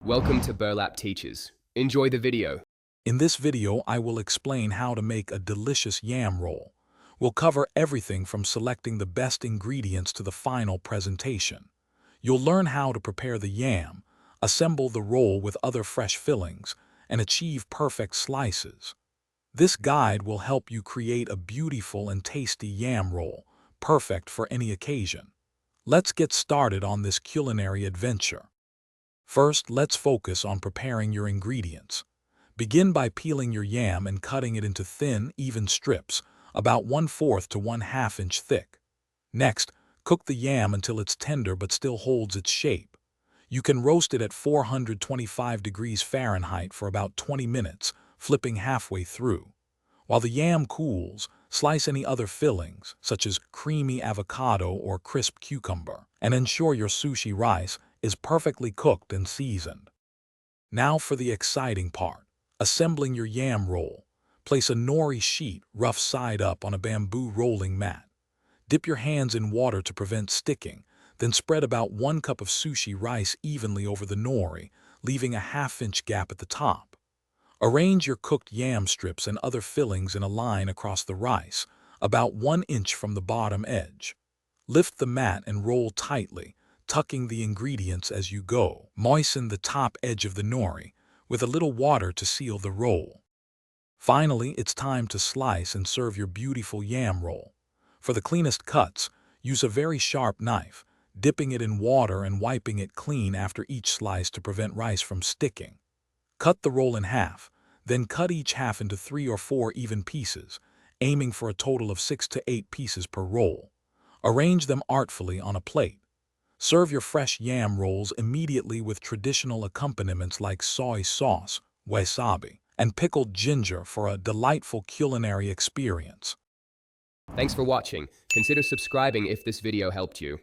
Welcome to Burlap Teachers. Enjoy the video. In this video, I will explain how to make a delicious yam roll. We'll cover everything from selecting the best ingredients to the final presentation. You'll learn how to prepare the yam, assemble the roll with other fresh fillings, and achieve perfect slices. This guide will help you create a beautiful and tasty yam roll, perfect for any occasion. Let's get started on this culinary adventure. First, let's focus on preparing your ingredients. Begin by peeling your yam and cutting it into thin, even strips, about 1/4 to 1/2 inch thick. Next, cook the yam until it's tender but still holds its shape. You can roast it at 425 degrees Fahrenheit for about 20 minutes, flipping halfway through. While the yam cools, slice any other fillings, such as creamy avocado or crisp cucumber, and ensure your sushi rice is perfectly cooked and seasoned. Now for the exciting part, assembling your yam roll. Place a nori sheet, rough side up, on a bamboo rolling mat. Dip your hands in water to prevent sticking, then spread about 1 cup of sushi rice evenly over the nori, leaving a 1/2 inch gap at the top. Arrange your cooked yam strips and other fillings in a line across the rice, about 1 inch from the bottom edge. Lift the mat and roll tightly, tucking the ingredients as you go. Moisten the top edge of the nori with a little water to seal the roll. Finally, it's time to slice and serve your beautiful yam roll. For the cleanest cuts, use a very sharp knife, dipping it in water and wiping it clean after each slice to prevent rice from sticking. Cut the roll in half, then cut each half into 3 or 4 even pieces, aiming for a total of 6 to 8 pieces per roll. Arrange them artfully on a plate. Serve your fresh yam rolls immediately with traditional accompaniments like soy sauce, wasabi, and pickled ginger for a delightful culinary experience. Thanks for watching. Consider subscribing if this video helped you.